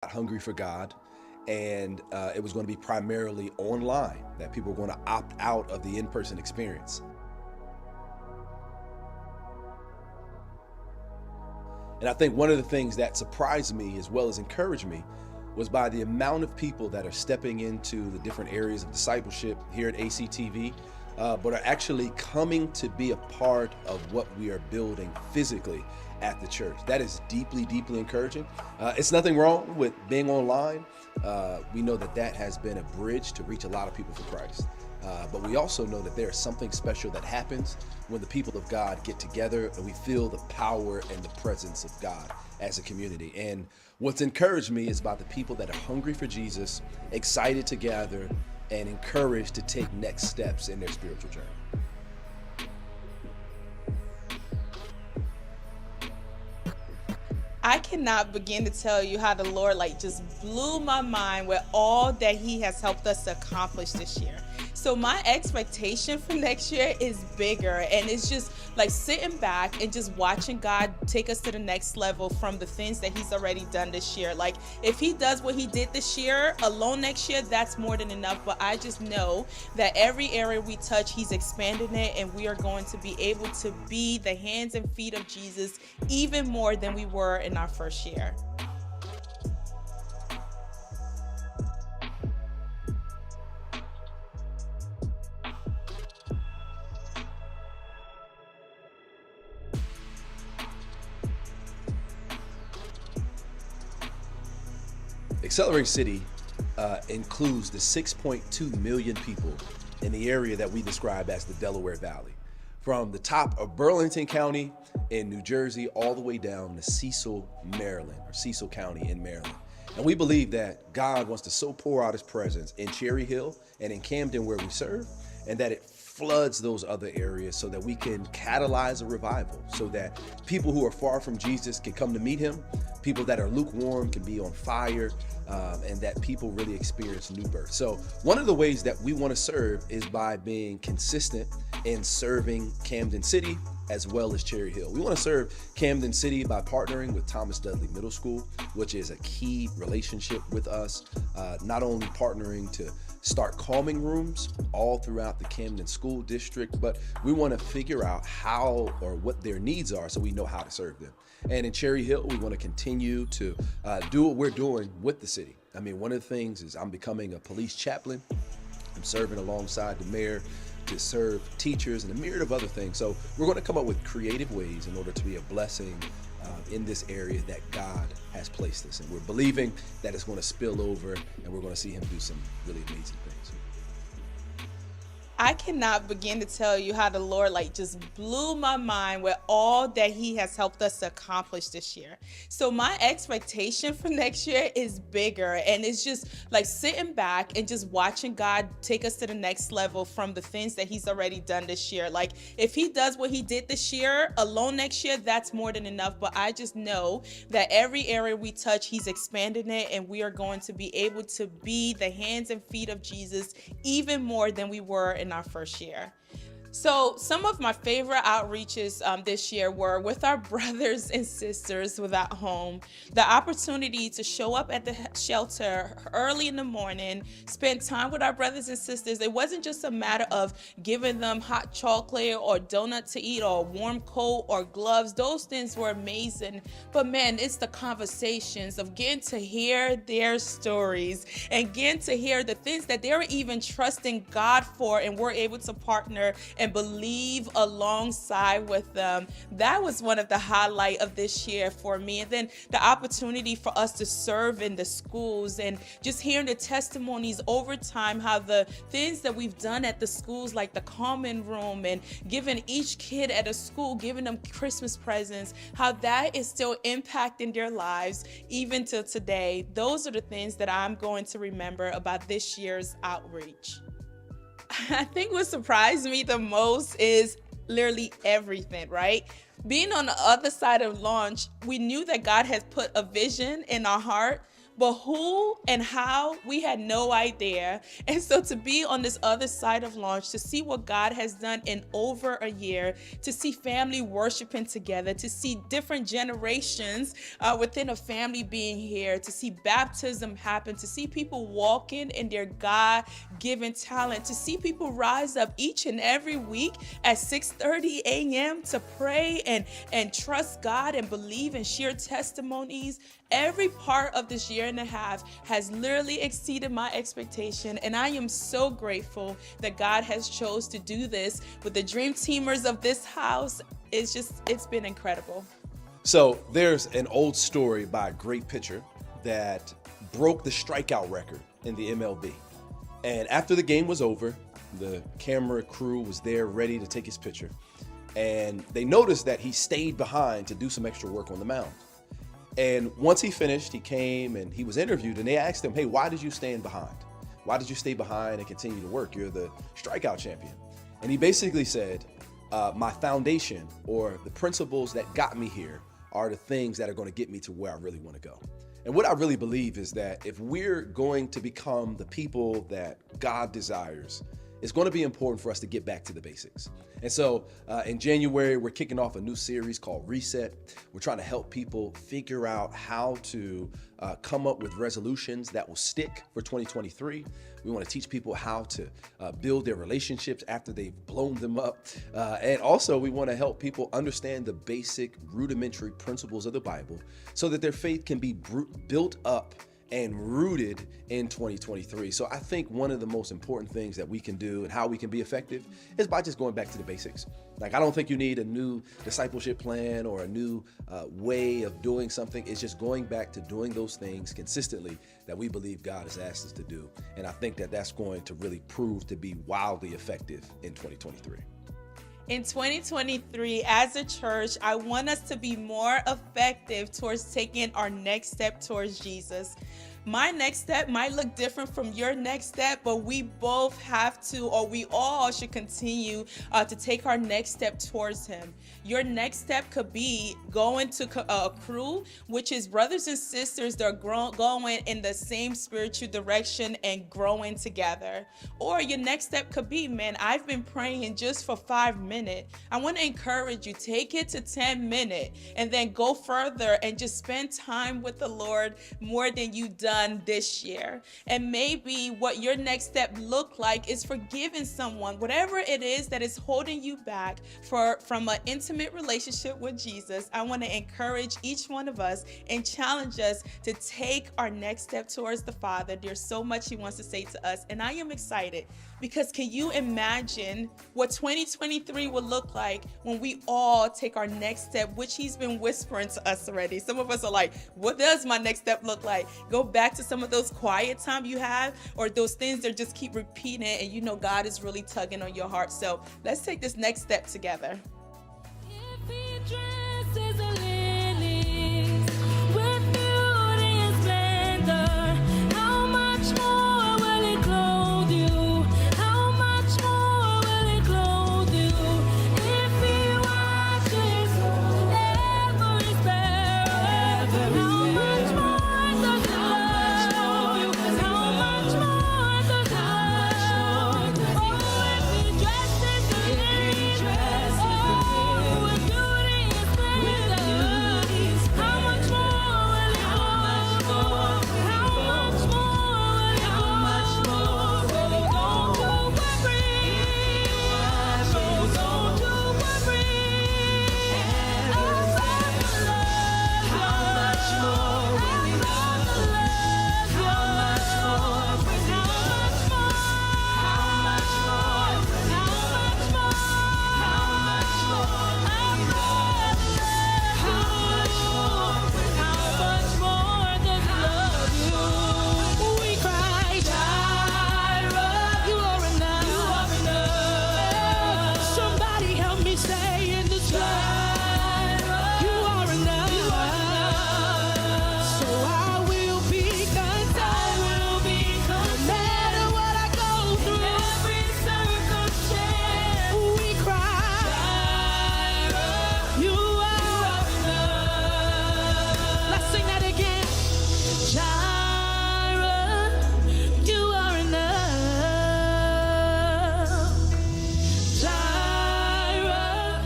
hungry for God, and it was going to be primarily online, that people were going to opt out of the in-person experience. And I think one of the things that surprised me as well as encouraged me was by the amount of people that are stepping into the different areas of discipleship here at ACTV, but are actually coming to be a part of what we are building physically at the church. That is deeply, deeply encouraging. It's nothing wrong with being online. We know that that has been a bridge to reach a lot of people for Christ. But we also know that there is something special that happens when the people of God get together and we feel the power and the presence of God as a community. And what's encouraged me is about the people that are hungry for Jesus, excited to gather, and encouraged to take next steps in their spiritual journey. I cannot begin to tell you how the Lord just blew my mind with all that He has helped us to accomplish this year. So my expectation for next year is bigger, and it's just sitting back and just watching God take us to the next level from the things that He's already done this year. If He does what He did this year alone next year, that's more than enough. But I just know that every area we touch, He's expanding it, and we are going to be able to be the hands and feet of Jesus even more than we were in our first year. Accelerating City includes the 6.2 million people in the area that we describe as the Delaware Valley, from the top of Burlington County in New Jersey all the way down to Cecil, Maryland, or Cecil County in Maryland. And we believe that God wants to so pour out His presence in Cherry Hill and in Camden where we serve, and that it floods those other areas so that we can catalyze a revival, so that people who are far from Jesus can come to meet Him, people that are lukewarm can be on fire, and that people really experience new birth. So one of the ways that we want to serve is by being consistent in serving Camden City as well as Cherry Hill. We want to serve Camden City by partnering with Thomas Dudley Middle School, which is a key relationship with us, not only partnering to start calming rooms all throughout the Camden School District, but we want to figure out how or what their needs are so we know how to serve them. And in Cherry Hill, we want to continue to do what we're doing with the city. I mean, one of the things is I'm becoming a police chaplain. I'm serving alongside the mayor to serve teachers and a myriad of other things. So we're going to come up with creative ways in order to be a blessing in this area that God has placed us. And we're believing that it's going to spill over and we're going to see Him do some really amazing things. I cannot begin to tell you how the Lord just blew my mind with all that He has helped us to accomplish this year. So my expectation for next year is bigger, and it's just sitting back and just watching God take us to the next level from the things that He's already done this year. If He does what He did this year alone next year, that's more than enough. But I just know that every area we touch, He's expanding it, and we are going to be able to be the hands and feet of Jesus even more than we were in our first year. So some of my favorite outreaches this year were with our brothers and sisters without home. The opportunity to show up at the shelter early in the morning, spend time with our brothers and sisters. It wasn't just a matter of giving them hot chocolate or donut to eat or a warm coat or gloves. Those things were amazing. But man, it's the conversations of getting to hear their stories and getting to hear the things that they're even trusting God for, and we're able to partner and believe alongside with them. That was one of the highlight of this year for me. And then the opportunity for us to serve in the schools and just hearing the testimonies over time, how the things that we've done at the schools, like the common room and giving each kid at a school, giving them Christmas presents, how that is still impacting their lives even till today. Those are the things that I'm going to remember about this year's outreach. I think what surprised me the most is literally everything, right? Being on the other side of launch, we knew that God has put a vision in our heart, but who and how, we had no idea. And so to be on this other side of launch, to see what God has done in over a year, to see family worshiping together, to see different generations within a family being here, to see baptism happen, to see people walking in their God-given talent, to see people rise up each and every week at 6:30 a.m. to pray and trust God and believe and share testimonies. Every part of this year and a half has literally exceeded my expectation, and I am so grateful that God has chose to do this with the dream teamers of this house. It's been incredible. So there's an old story by a great pitcher that broke the strikeout record in the MLB. And after the game was over, the camera crew was there ready to take his picture. And they noticed that he stayed behind to do some extra work on the mound. And once he finished, he came and he was interviewed, and they asked him, hey, why did you stand behind? Why did you stay behind and continue to work? You're the strikeout champion. And he basically said, my foundation, or the principles that got me here, are the things that are going to get me to where I really want to go. And what I really believe is that if we're going to become the people that God desires, it's going to be important for us to get back to the basics. And so in January, we're kicking off a new series called Reset. We're trying to help people figure out how to come up with resolutions that will stick for 2023. We want to teach people how to build their relationships after they've blown them up. And also we want to help people understand the basic rudimentary principles of the Bible so that their faith can be built up and rooted in 2023. So I think one of the most important things that we can do and how we can be effective is by just going back to the basics. Like, I don't think you need a new discipleship plan or a new way of doing something. It's just going back to doing those things consistently that we believe God has asked us to do. And I think that that's going to really prove to be wildly effective in 2023. In 2023, as a church, I want us to be more effective towards taking our next step towards Jesus. My next step might look different from your next step, but we both have to, or we all should continue to take our next step towards Him. Your next step could be going to a crew, which is brothers and sisters that are going in the same spiritual direction and growing together. Or your next step could be, man, I've been praying just for 5 minutes. I want to encourage you, take it to 10 minutes and then go further and just spend time with the Lord more than you've done this year. And maybe what your next step look like is forgiving someone, whatever it is that is holding you back from an intimate relationship with Jesus. I want to encourage each one of us and challenge us to take our next step towards the Father. There's so much He wants to say to us, and I am excited because can you imagine what 2023 will look like when we all take our next step, which He's been whispering to us already. Some of us are like, what does my next step look like? Go back to some of those quiet time you have, or those things that just keep repeating and you know God is really tugging on your heart. So let's take this next step together.